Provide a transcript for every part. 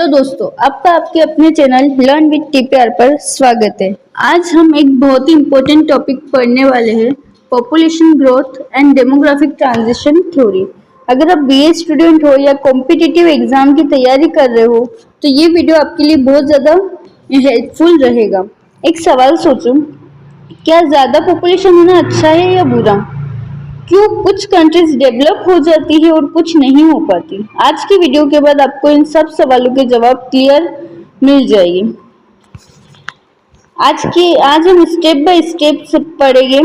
Hello दोस्तों, आपका आपके अपने चैनल लर्न विद टीपीआर पर स्वागत है। आज हम एक बहुत ही इम्पोर्टेंट टॉपिक पढ़ने वाले हैं, population growth and demographic transition theory. अगर आप बीए स्टूडेंट हो या कॉम्पिटिटिव एग्जाम की तैयारी कर रहे हो तो ये वीडियो आपके लिए बहुत ज़्यादा हेल्पफुल रहेगा। एक सवाल सोचो, क्या ज़्यादा पॉपुलेशन होना अच्छा है या बुरा? क्यों कुछ कंट्रीज डेवलप हो जाती है और कुछ नहीं हो पाती? आज की वीडियो के बाद आपको इन सब सवालों के जवाब क्लियर मिल जाएगी। आज हम स्टेप बाय स्टेप पढ़ेंगे।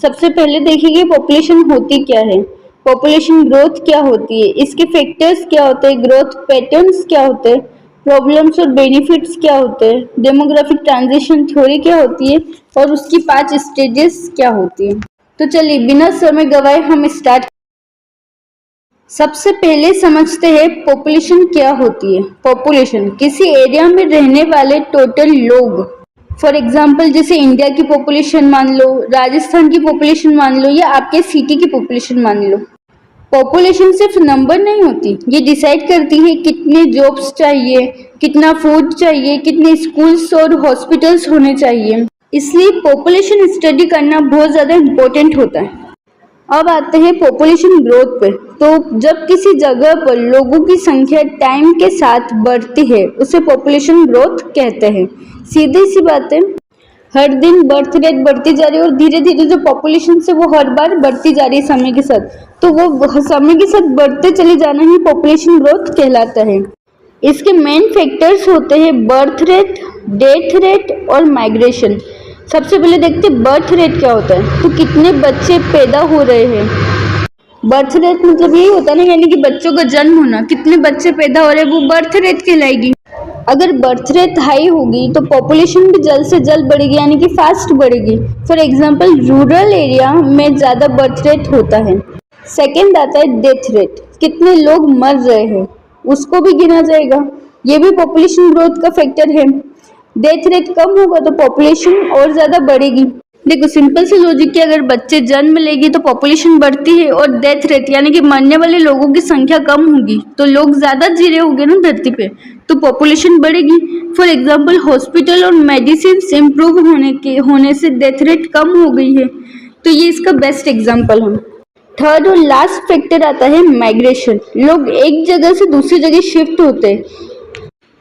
सबसे पहले देखेंगे पॉपुलेशन होती क्या है, पॉपुलेशन ग्रोथ क्या होती है, इसके फैक्टर्स क्या होते हैं, ग्रोथ पैटर्न्स क्या होते हैं, प्रॉब्लम्स और बेनिफिट्स क्या होते हैं, डेमोग्राफिक ट्रांजिशन थ्योरी क्या होती है और उसकी 5 स्टेजेस क्या होती है। तो चलिए बिना समय गवाए हम स्टार्ट। सबसे पहले समझते हैं पॉपुलेशन क्या होती है। पॉपुलेशन किसी एरिया में रहने वाले टोटल लोग। फॉर एग्जाम्पल जैसे इंडिया की पॉपुलेशन मान लो, राजस्थान की पॉपुलेशन मान लो या आपके सिटी की पॉपुलेशन मान लो। पॉपुलेशन सिर्फ नंबर नहीं होती, ये डिसाइड करती है कितने जॉब्स चाहिए, कितना फूड चाहिए, कितने स्कूल्स और हॉस्पिटल्स होने चाहिए। इसलिए पॉपुलेशन स्टडी करना बहुत ज़्यादा इम्पोर्टेंट होता है। अब आते हैं पॉपुलेशन ग्रोथ पे। तो जब किसी जगह पर लोगों की संख्या टाइम के साथ बढ़ती है उसे पॉपुलेशन ग्रोथ कहते हैं। सीधी सी बात है, हर दिन बर्थ रेट बढ़ती जा रही है और धीरे धीरे जो पॉपुलेशन से वो हर बार बढ़ती जा रही है समय के साथ, तो वो समय के साथ बढ़ते चले जाना ही पॉपुलेशन ग्रोथ कहलाता है। इसके मेन फैक्टर्स होते हैं बर्थ रेट, डेथ रेट और माइग्रेशन। सबसे पहले देखते हैं बर्थ रेट क्या होता है। तो कितने बच्चे पैदा हो रहे हैं। बर्थ रेट मतलब यही होता है ना, यानी कि बच्चों का जन्म होना, कितने बच्चे पैदा हो रहे हैं वो बर्थ रेट कहलाएगी। अगर बर्थ रेट हाई होगी तो पॉपुलेशन भी जल्द से जल्द बढ़ेगी, यानी कि फास्ट बढ़ेगी। फॉर एग्जांपल रूरल एरिया में ज़्यादा बर्थ रेट होता है। सेकेंड आता है डेथ रेट, कितने लोग मर रहे हैं उसको भी गिना जाएगा, ये भी पॉपुलेशन ग्रोथ का फैक्टर है। डेथ रेट कम होगा तो पॉपुलेशन और ज़्यादा बढ़ेगी। देखो सिंपल से लॉजिक कि अगर बच्चे जन्म लेगी तो पॉपुलेशन बढ़ती है और डेथ रेट यानी कि मरने वाले लोगों की संख्या कम होगी तो लोग ज़्यादा जी रहे होंगे ना धरती पे, तो पॉपुलेशन बढ़ेगी। फॉर एग्जांपल हॉस्पिटल और मेडिसिन इम्प्रूव होने से डेथ रेट कम हो गई है, तो ये इसका बेस्ट एग्जाम्पल है। थर्ड और लास्ट फैक्टर आता है माइग्रेशन। लोग एक जगह से दूसरी जगह शिफ्ट होते हैं।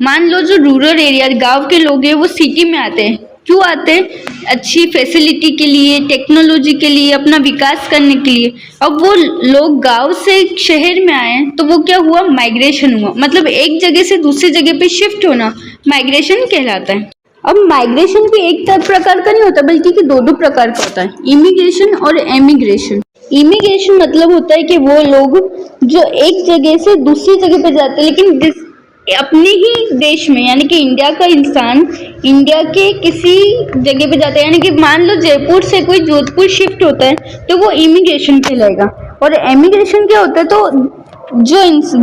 मान लो जो रूरल एरिया गांव के लोग हैं वो सिटी में आते हैं। क्यों आते हैं? अच्छी फैसिलिटी के लिए, टेक्नोलॉजी के लिए, अपना विकास करने के लिए। अब वो लोग गांव से शहर में आए तो वो क्या हुआ, माइग्रेशन हुआ, मतलब एक जगह से दूसरी जगह पे शिफ्ट होना माइग्रेशन कहलाता है। अब माइग्रेशन भी एक प्रकार का नहीं होता बल्कि कि दो प्रकार का होता है, इमिग्रेशन और एमिग्रेशन। इमिग्रेशन मतलब होता है कि वो लोग जो एक जगह से दूसरी जगह पे जाते हैं लेकिन अपने ही देश में, यानी कि इंडिया का इंसान इंडिया के किसी जगह पे जाता है, यानी कि मान लो जयपुर से कोई जोधपुर शिफ्ट होता है तो वो इमिग्रेशन कहलाएगा। और एमिग्रेशन क्या होता है, तो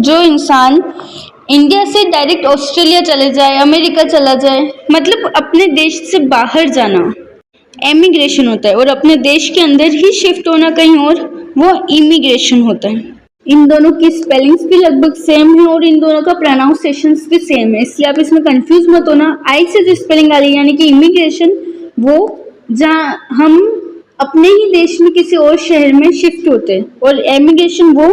जो इंसान इंडिया से डायरेक्ट ऑस्ट्रेलिया चले जाए, अमेरिका चला जाए, मतलब अपने देश से बाहर जाना एमिग्रेशन होता है। और अपने देश के अंदर ही शिफ्ट होना कहीं और, वो इमिग्रेशन होता है। इन दोनों की स्पेलिंग्स भी लगभग सेम है और इन दोनों का प्रोनाउंसिएशन भी सेम है, इसलिए आप इसमें कंफ्यूज मत होना। आई से जो स्पेलिंग आ रही है यानी कि इमिग्रेशन, वो जहाँ हम अपने ही देश में किसी और शहर में शिफ्ट होते हैं, और एमिग्रेशन वो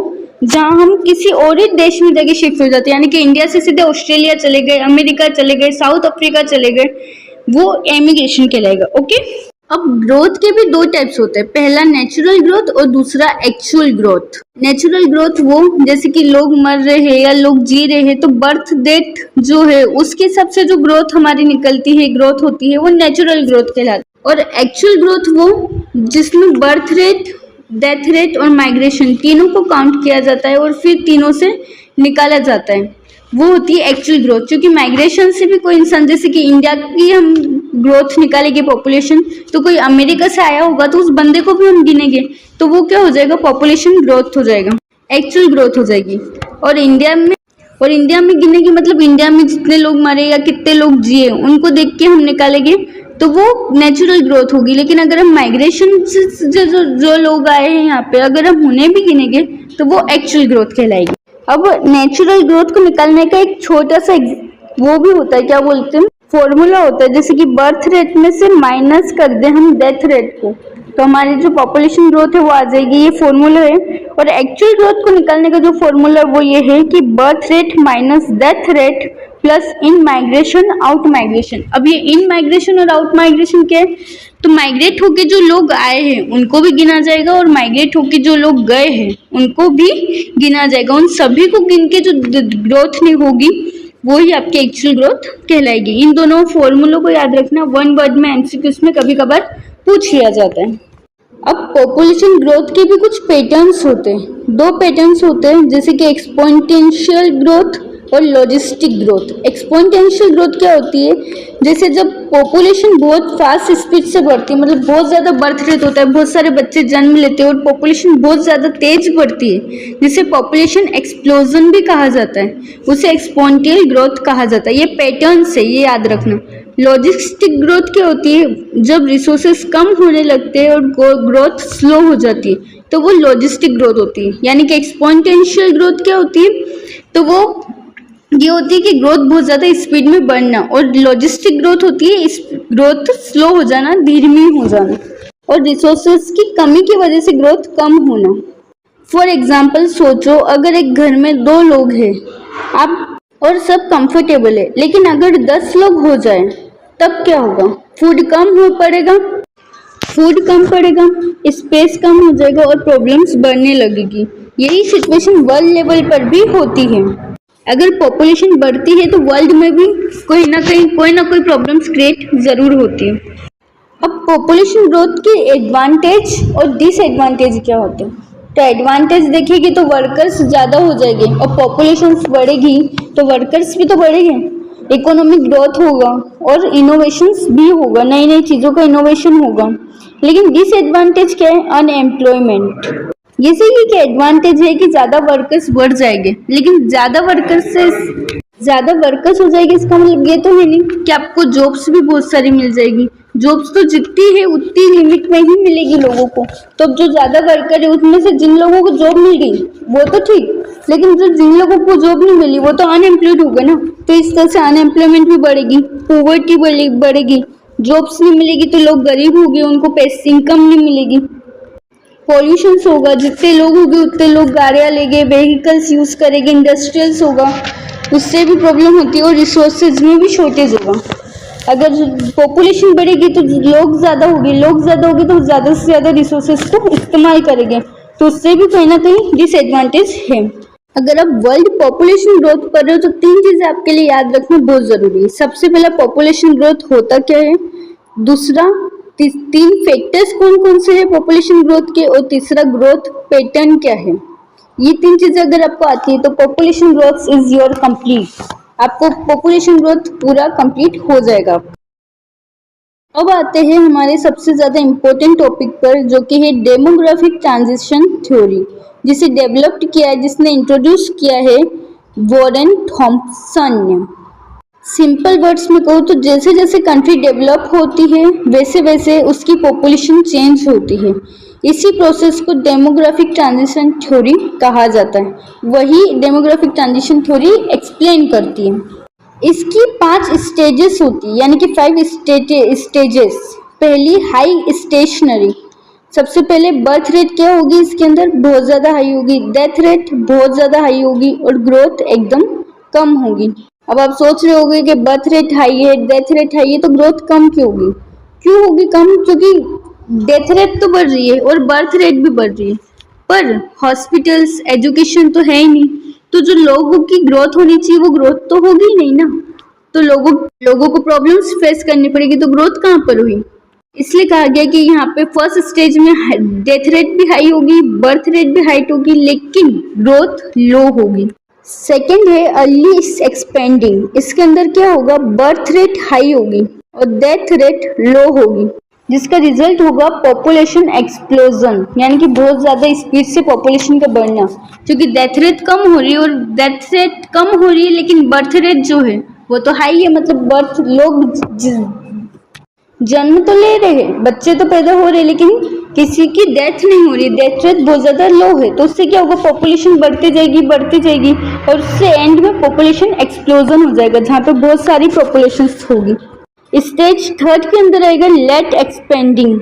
जहाँ हम किसी और ही देश में जाके शिफ्ट हो जाते हैं, यानी कि इंडिया से सीधे ऑस्ट्रेलिया चले गए, अमेरिका चले गए, साउथ अफ्रीका चले गए, वो एमिग्रेशन कहलाएगा। ओके। अब ग्रोथ के भी दो टाइप्स होते हैं, पहला नेचुरल ग्रोथ और दूसरा एक्चुअल ग्रोथ। नेचुरल ग्रोथ वो जैसे कि लोग मर रहे हैं या लोग जी रहे हैं तो बर्थ डेट जो है उसके हिसाब से जो ग्रोथ हमारी निकलती है, ग्रोथ होती है, वो नेचुरल ग्रोथ कहलाती है। और एक्चुअल ग्रोथ वो जिसमें बर्थ रेट, डेथ रेट और माइग्रेशन तीनों को काउंट किया जाता है और फिर तीनों से निकाला जाता है, वो होती है एक्चुअल ग्रोथ। क्योंकि माइग्रेशन से भी कोई इंसान, जैसे कि इंडिया की हम ग्रोथ निकालेंगे पॉपुलेशन, तो कोई अमेरिका से आया होगा तो उस बंदे को भी हम गिनेंगे, तो वो क्या हो जाएगा, पॉपुलेशन ग्रोथ हो जाएगा, एक्चुअल ग्रोथ हो जाएगी। और इंडिया में गिनेंगे मतलब इंडिया में जितने लोग मरे या कितने लोग जिए उनको देख के हम निकालेंगे, तो वो नेचुरल ग्रोथ होगी। लेकिन अगर हम माइग्रेशन से जो लोग आए हैं यहाँ पे, अगर हम उन्हें भी गिनेंगे तो वो एक्चुअल ग्रोथ कहलाएगी। अब नेचुरल ग्रोथ को निकालने का एक छोटा सा वो भी होता है, क्या बोलते हैं, फॉर्मूला होता है। जैसे कि बर्थ रेट में से माइनस कर दे हम डेथ रेट को, तो हमारी जो पॉपुलेशन ग्रोथ है वो आ जाएगी, ये फॉर्मूला है। और एक्चुअल ग्रोथ को निकालने का जो फॉर्मूला है वो ये है कि birth rate minus death rate plus इन माइग्रेशन आउट माइग्रेशन। अब ये इन माइग्रेशन और आउट माइग्रेशन क्या है, तो माइग्रेट होके जो लोग आए हैं उनको भी गिना जाएगा और माइग्रेट होके जो लोग गए हैं उनको भी गिना जाएगा। उन सभी को गिन के जो ग्रोथ नहीं होगी वो ही आपकी एक्चुअल ग्रोथ कहलाएगी। इन दोनों फॉर्मूलों को याद रखना, वन वर्ड में एमसीक्यूज में कभी कभार पूछ लिया जाता है। अब पॉपुलेशन ग्रोथ के भी कुछ पैटर्न्स होते हैं, दो पैटर्न्स होते हैं, जैसे कि एक्सपोनेंशियल ग्रोथ और लॉजिस्टिक ग्रोथ। एक्सपोनेंशियल ग्रोथ क्या होती है, जैसे जब पॉपुलेशन बहुत फास्ट स्पीड से बढ़ती है, मतलब बहुत ज़्यादा बर्थ रेट होता है, बहुत सारे बच्चे जन्म लेते हैं और पॉपुलेशन बहुत ज़्यादा तेज बढ़ती है, जिसे पॉपुलेशन एक्सप्लोजन भी कहा जाता है, उसे एक्सपोनेंशियल ग्रोथ कहा जाता है। ये पैटर्न्स है, ये याद रखना। लॉजिस्टिक ग्रोथ क्या होती है, जब रिसोर्सेस कम होने लगते हैं और ग्रोथ स्लो हो जाती है, तो वो लॉजिस्टिक ग्रोथ होती है। यानी कि एक्सपोनेंशियल ग्रोथ क्या होती है, तो वो ये होती है कि ग्रोथ बहुत ज़्यादा स्पीड में बढ़ना, और लॉजिस्टिक ग्रोथ होती है ग्रोथ स्लो हो जाना, धीमी हो जाना, और रिसोर्सेस की कमी की वजह से ग्रोथ कम होना। फॉर एग्जाम्पल सोचो, अगर एक घर में 2 लोग हैं आप और सब कंफर्टेबल है, लेकिन अगर 10 लोग हो जाए तब क्या होगा, फूड कम पड़ेगा, स्पेस कम हो जाएगा और प्रॉब्लम्स बढ़ने लगेगी। यही सिचुएशन वर्ल्ड लेवल पर भी होती है। अगर पॉपुलेशन बढ़ती है तो वर्ल्ड में भी कोई ना कोई प्रॉब्लम्स क्रिएट जरूर होती है। अब पॉपुलेशन ग्रोथ के एडवांटेज और डिसएडवांटेज क्या होते हैं, तो एडवांटेज देखेंगे तो वर्कर्स ज़्यादा हो जाएंगे, और पॉपुलेशन बढ़ेगी तो वर्कर्स भी तो बढ़ेंगे, इकोनॉमिक ग्रोथ होगा और इनोवेशंस भी होगा, नई नई चीज़ों का इनोवेशन होगा। लेकिन डिसएडवांटेज क्या है, अनएम्प्लॉयमेंट। जैसे कि एडवांटेज है कि ज़्यादा वर्कर्स बढ़ जाएंगे, लेकिन ज़्यादा वर्कर्स हो जाएगी, इसका मतलब ये तो है नहीं कि आपको जॉब्स भी बहुत सारी मिल जाएगी। जॉब्स तो जितनी है उतनी लिमिट में ही मिलेगी लोगों को। तो अब जो ज़्यादा वर्कर है उसमें से जिन लोगों को जॉब मिल गई वो तो ठीक, लेकिन जो जिन लोगों को जॉब नहीं मिली वो तो अनएम्प्लॉयड होगा ना। तो इस तरह से अनएम्प्लॉयमेंट भी बढ़ेगी, पॉवर्टी बढ़ेगी, जॉब्स नहीं मिलेगी तो लोग गरीब हो गए, उनको पैसे इनकम नहीं मिलेगी। पॉल्यूशन होगा, जितने लोग होंगे उतने लोग गाड़ियाँ लेंगे, व्हीकल्स यूज़ करेंगे, इंडस्ट्रियल्स होगा, उससे भी प्रॉब्लम होती है, और रिसोर्सेज में भी शॉर्टेज होगा। अगर पॉपुलेशन बढ़ेगी तो लोग ज़्यादा होगी तो ज़्यादा से ज़्यादा रिसोर्सेज को इस्तेमाल करेंगे, तो उससे भी कहीं ना कहीं डिसएडवांटेज है। अगर आप वर्ल्ड पॉपुलेशन ग्रोथ कर रहे हो तो 3 चीज़ें आपके लिए याद रखना बहुत ज़रूरी है। सबसे पहला, पॉपुलेशन ग्रोथ होता क्या है, दूसरा 3 फैक्टर्स कौन कौन से हैं पॉपुलेशन ग्रोथ के, और तीसरा ग्रोथ पैटर्न क्या है। ये 3 चीज़ें अगर आपको आती है तो population growth is your complete, आपको पॉपुलेशन ग्रोथ पूरा कंप्लीट हो जाएगा। अब आते हैं हमारे सबसे ज़्यादा इम्पोर्टेंट टॉपिक पर, जो कि है डेमोग्राफिक ट्रांजिशन थ्योरी, जिसे डेवलप्ड किया है, जिसने इंट्रोड्यूस किया है वॉरेन थॉम्पसन ने। सिंपल वर्ड्स में कहूँ तो जैसे जैसे कंट्री डेवलप होती है वैसे वैसे उसकी पॉपुलेशन चेंज होती है। इसी प्रोसेस को डेमोग्राफिक ट्रांजिशन थ्योरी कहा जाता है, वही डेमोग्राफिक ट्रांजिशन थ्योरी एक्सप्लेन करती है। इसकी 5 स्टेजेस होती है, यानी कि 5 स्टेजेस। पहली, हाई स्टेशनरी। सबसे पहले बर्थ रेट क्या होगी, इसके अंदर बहुत ज़्यादा हाई होगी, डेथ रेट बहुत ज़्यादा हाई होगी, और ग्रोथ एकदम कम होगी। अब आप सोच रहे होंगे कि बर्थ रेट हाई है, डेथ रेट हाई है, तो ग्रोथ कम क्यों होगी कम, क्योंकि डेथ रेट तो बढ़ रही है और बर्थ रेट भी बढ़ रही है, पर हॉस्पिटल्स, एजुकेशन तो है ही नहीं, तो जो लोगों की ग्रोथ होनी चाहिए वो ग्रोथ तो होगी ही नहीं ना। तो लोगों को प्रॉब्लम्स फेस करनी पड़ेगी, तो ग्रोथ कहाँ पर हुई। इसलिए कहा गया कि यहाँ पे फर्स्ट स्टेज में डेथ रेट भी हाई होगी, बर्थ रेट भी हाई होगी, लेकिन ग्रोथ लो होगी। सेकेंड है अर्ली एक्सपेंडिंग। इसके अंदर क्या होगा, बर्थ रेट हाई होगी और डेथ रेट लो होगी, जिसका रिजल्ट होगा पॉपुलेशन एक्सप्लोजन, यानी कि बहुत ज़्यादा स्पीड से पॉपुलेशन का बढ़ना। क्योंकि डेथ रेट कम हो रही है और डेथ रेट कम हो रही है, लेकिन बर्थ रेट जो है वो तो हाई है, मतलब लोग जन्म तो ले रहे हैं, बच्चे तो पैदा हो रहे हैं, लेकिन किसी की डेथ नहीं हो रही, डेथ रेट बहुत ज्यादा लो है, तो उससे क्या होगा, पॉपुलेशन बढ़ती जाएगी और उससे एंड में पॉपुलेशन एक्सप्लोजन हो जाएगा जहाँ पे बहुत सारी पॉपुलेशन होगी। स्टेज थर्ड के अंदर आएगा लेट एक्सपेंडिंग,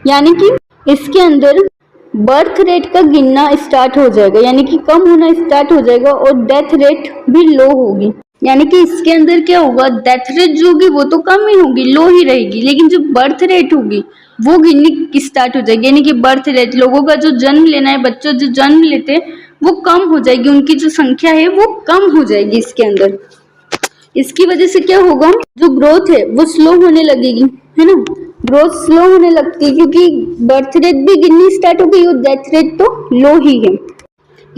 यानी कि इसके अंदर बर्थ रेट का गिनना स्टार्ट हो जाएगा, यानी कि कम होना स्टार्ट हो जाएगा और डेथ रेट भी लो होगी। यानी कि इसके अंदर क्या होगा, डेथ रेट जो होगी वो तो कम ही होगी, लो ही रहेगी, लेकिन जो बर्थ रेट होगी वो गिननी स्टार्ट हो जाएगी। यानी कि बर्थ रेट, लोगों का जो जन्म लेना है, बच्चों जो जन्म लेते हैं वो कम हो जाएगी, उनकी जो संख्या है वो कम हो जाएगी इसके अंदर। इसकी वजह से क्या होगा, जो ग्रोथ है वो स्लो होने लगेगी, है ना, ग्रोथ स्लो होने लगती है क्योंकि बर्थ रेट भी गिरनी स्टार्ट हो गई और डेथ रेट तो लो ही है।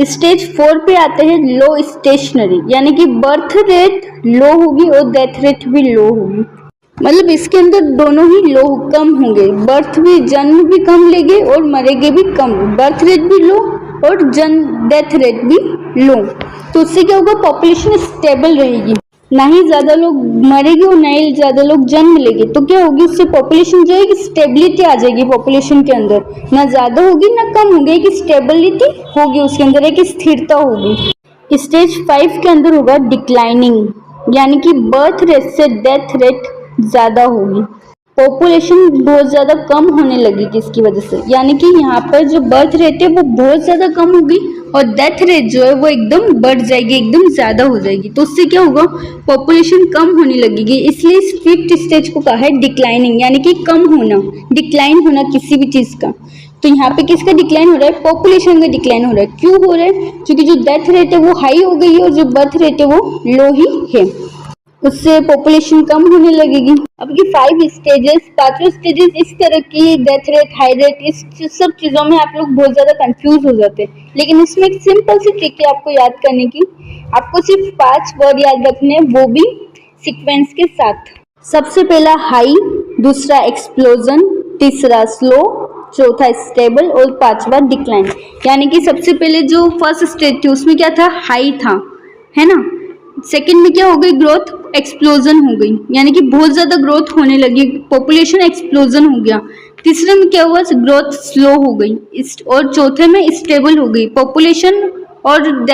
स्टेज 4 पे आते हैं लो स्टेशनरी, यानी कि बर्थ रेट लो होगी और डेथ रेट भी लो होगी, मतलब इसके अंदर दोनों ही लो कम होंगे, बर्थ भी जन्म भी कम लेंगे और मरेंगे भी कम, बर्थ रेट भी लो और जन्म डेथ रेट भी लो। तो उससे क्या होगा, पॉपुलेशन स्टेबल रहेगी, ना ही ज्यादा लोग मरेंगे और ना ही ज्यादा लोग जन्म लेंगे, तो क्या होगी, उससे पॉपुलेशन जो है कि स्टेबिलिटी आ जाएगी पॉपुलेशन के अंदर, ना ज्यादा होगी ना कम होगी, एक स्टेबिलिटी होगी उसके अंदर, एक स्थिरता होगी। स्टेज 5 के अंदर होगा डिक्लाइनिंग, यानी कि बर्थ रेट से डेथ रेट ज्यादा होगी, पॉपुलेशन बहुत ज्यादा कम होने लगेगी इसकी वजह से, यानी कि यहाँ पर जो बर्थ रेट है वो बहुत ज्यादा कम होगी और डेथ रेट जो है वो एकदम बढ़ जाएगी, एकदम ज्यादा हो जाएगी, तो उससे क्या होगा, पॉपुलेशन कम होने लगेगी। इसलिए इस फिफ्थ स्टेज को कहा है डिक्लाइनिंग, यानी कि कम होना, डिक्लाइन होना किसी भी चीज का। तो यहाँ पे किसका डिक्लाइन हो रहा है, पॉपुलेशन का डिक्लाइन हो रहा है। क्यों हो रहा है, क्योंकि जो डेथ रेट है वो हाई हो गई है और जो बर्थ रेट है वो लो ही है, उससे पॉपुलेशन कम होने लगेगी। अब ये 5 स्टेजेस, पांचों स्टेजेस इस तरह की, डेथ रेट, हाई रेट, इस सब चीजों में आप लोग बहुत ज्यादा कंफ्यूज हो जाते हैं, लेकिन इसमें एक सिंपल सी ट्रिक है आपको याद करने की, आपको सिर्फ 5 वर्ड याद रखने हैं, वो भी सीक्वेंस के साथ। सबसे पहला हाई, दूसरा एक्सप्लोजन, तीसरा स्लो, चौथा स्टेबल और पांचवा डिक्लाइन। यानी कि सबसे पहले जो फर्स्ट स्टेज थी उसमें क्या था, हाई था, है ना, सेकंड में क्या हो गई, ग्रोथ एक्सप्लोजन हो गई, यानी कि बहुत ज्यादा ग्रोथ होने लगी, पॉपुलेशन एक्सप्लोजन हो गया। तीसरे में क्या हुआ, ग्रोथ स्लो हो गई, और चौथे में स्टेबल हो गई पॉपुलेशन, और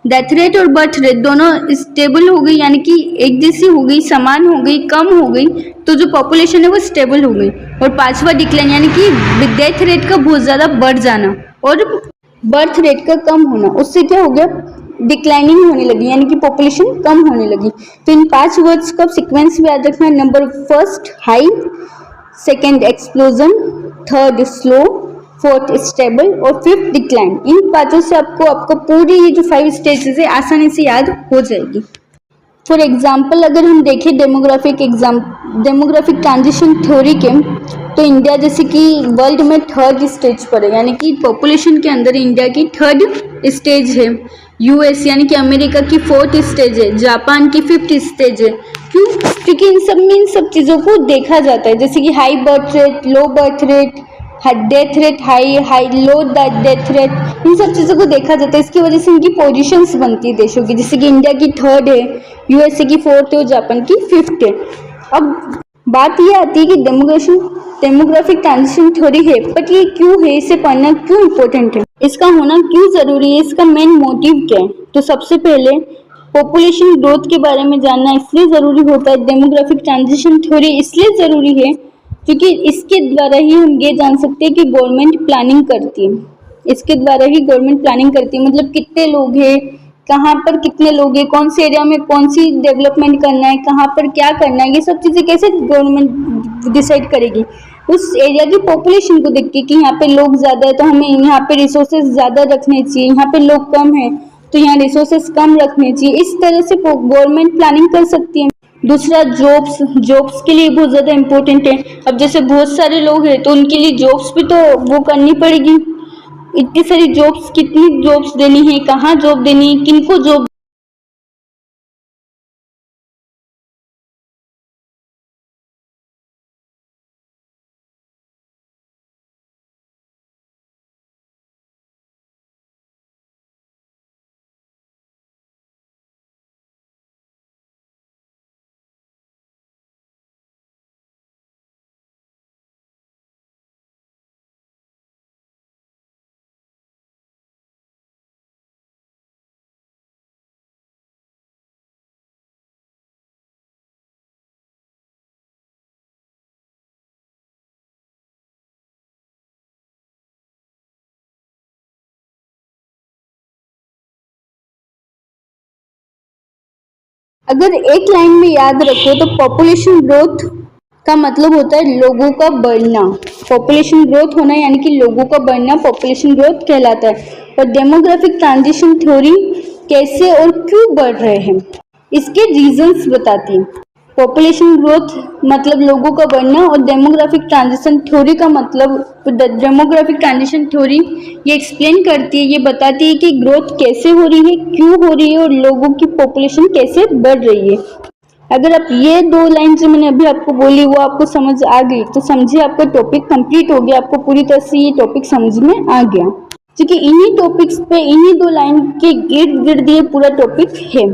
डेथ रेट और बर्थ रेट दोनों स्टेबल हो गई, यानी कि एक जैसी हो गई, समान हो गई, कम हो गई, तो जो पॉपुलेशन है वो स्टेबल हो गई। और पांचवा डिक्लाइन, यानी कि डेथ रेट का बहुत ज्यादा बढ़ जाना और बर्थ रेट का कम होना, उससे क्या हो गया, डिक्लाइनिंग होने लगी, यानी कि पॉपुलेशन कम होने लगी। तो इन 5 वर्ड्स का सीक्वेंस भी याद रखना है, number first high, second explosion, third slow, fourth stable और फिफ्थ डिक्लाइन। इन पांचों से आपको आपको पूरी ये जो 5 स्टेजेस है आसानी से याद हो जाएगी। फॉर एग्जाम्पल अगर हम देखें डेमोग्राफिक ट्रांजिशन थ्योरी के, तो इंडिया जैसे कि वर्ल्ड में थर्ड स्टेज पर है, यानी कि पॉपुलेशन के अंदर इंडिया की थर्ड स्टेज है, यूएस यानी कि अमेरिका की फोर्थ स्टेज है, जापान की फिफ्थ स्टेज है। क्यों, क्योंकि इन सब में इन सब चीज़ों को देखा जाता है, जैसे कि high birth rate, low birth rate, death rate, high high low death rate, इन सब चीज़ों को देखा जाता है, इसकी वजह से इनकी पोजीशंस बनती है देशों की, जैसे कि इंडिया की थर्ड है, यूएसए की फोर्थ है और जापान की फिफ्थ है। अब बात ये आती है कि डेमोग्राफिक ट्रांजिशन थ्योरी है, बट ये क्यों है, इसे पढ़ना क्यों इम्पोर्टेंट है, इसका होना क्यों जरूरी है, इसका मेन मोटिव क्या है। तो सबसे पहले पॉपुलेशन ग्रोथ के बारे में जानना इसलिए जरूरी होता है, डेमोग्राफिक ट्रांजिशन थ्योरी इसलिए जरूरी है क्योंकि इसके द्वारा ही हम ये जान सकते हैं कि गवर्नमेंट प्लानिंग करती है, इसके द्वारा ही गवर्नमेंट प्लानिंग करती है, मतलब कितने लोग हैं, कहाँ पर कितने लोग हैं, कौन से एरिया में कौन सी डेवलपमेंट करना है, कहाँ पर क्या करना है, ये सब चीज़ें कैसे गवर्नमेंट डिसाइड करेगी, उस एरिया की पॉपुलेशन को देख के कि यहाँ पे लोग ज़्यादा है तो हमें यहाँ पे रिसोर्सेज ज़्यादा रखने चाहिए, यहाँ पे लोग कम है तो यहाँ रिसोर्सेज कम रखने चाहिए, इस तरह से गवर्नमेंट प्लानिंग कर सकती है। दूसरा जॉब्स के लिए बहुत ज़्यादा इम्पोर्टेंट है। अब जैसे बहुत सारे लोग हैं तो उनके लिए जॉब्स भी तो वो करनी पड़ेगी, इतनी सारी जॉब्स, कितनी जॉब्स देनी है, कहाँ जॉब देनी है, किनको जॉब अगर एक लाइन में याद रखो तो पॉपुलेशन ग्रोथ का मतलब होता है लोगों का बढ़ना। पॉपुलेशन ग्रोथ होना यानी कि लोगों का बढ़ना पॉपुलेशन ग्रोथ कहलाता है। और डेमोग्राफिक ट्रांजिशन थ्योरी कैसे और क्यों बढ़ रहे हैं इसके रीजंस बताती है। पॉपुलेशन ग्रोथ मतलब लोगों का बढ़ना और डेमोग्राफिक ट्रांजिशन थ्योरी का मतलब डेमोग्राफिक ट्रांजिशन थ्योरी ये एक्सप्लेन करती है, ये बताती है कि ग्रोथ कैसे हो रही है, क्यों हो रही है और लोगों की पॉपुलेशन कैसे बढ़ रही है। अगर आप ये 2 लाइन जो मैंने अभी आपको बोली वो आपको समझ आ गई तो समझिए आपका टॉपिक कंप्लीट हो गया, आपको पूरी तरह से ये टॉपिक समझ में आ गया, क्योंकि इन्हीं टॉपिक्स पे इन्हीं 2 लाइन के गिर्द गिर्द ये पूरा टॉपिक है।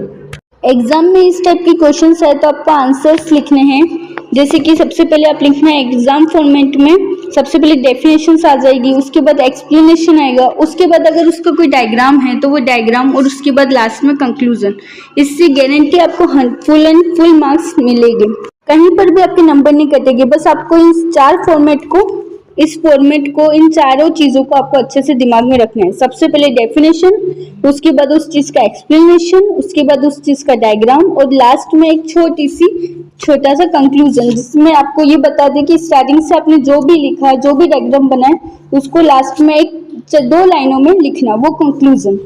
एग्जाम में इस टाइप की क्वेश्चंस है तो आपको आंसर्स लिखने हैं। जैसे कि सबसे पहले आप लिखना है एग्जाम फॉर्मेट में, सबसे पहले डेफिनेशंस आ जाएगी, उसके बाद एक्सप्लेनेशन आएगा, उसके बाद अगर उसका कोई डायग्राम है तो वो डायग्राम और उसके बाद लास्ट में कंक्लूजन। इससे गारंटी आपको फुल मार्क्स मिलेंगे, कहीं पर भी आपके नंबर नहीं कटेंगे। बस आपको इस फॉर्मेट को इन चारों चीजों को आपको अच्छे से दिमाग में रखना है। सबसे पहले डेफिनेशन, उसके बाद उस चीज का एक्सप्लेनेशन, उसके बाद उस चीज का डायग्राम और लास्ट में एक छोटा सा कंक्लूजन, जिसमें आपको ये बता दें कि स्टार्टिंग से आपने जो भी लिखा है, जो भी डायग्राम बनाए, उसको लास्ट में 2 लाइनों में लिखना, वो कंक्लूजन।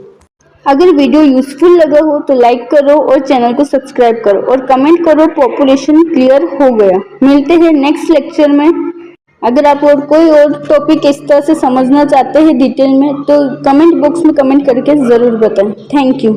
अगर वीडियो यूजफुल लगा हो तो लाइक करो और चैनल को सब्सक्राइब करो और कमेंट करो पॉपुलेशन क्लियर हो गया। मिलते हैं नेक्स्ट लेक्चर में। अगर आप और कोई और टॉपिक इस तरह से समझना चाहते हैं डिटेल में तो कमेंट बॉक्स में कमेंट करके ज़रूर बताएं। Thank you.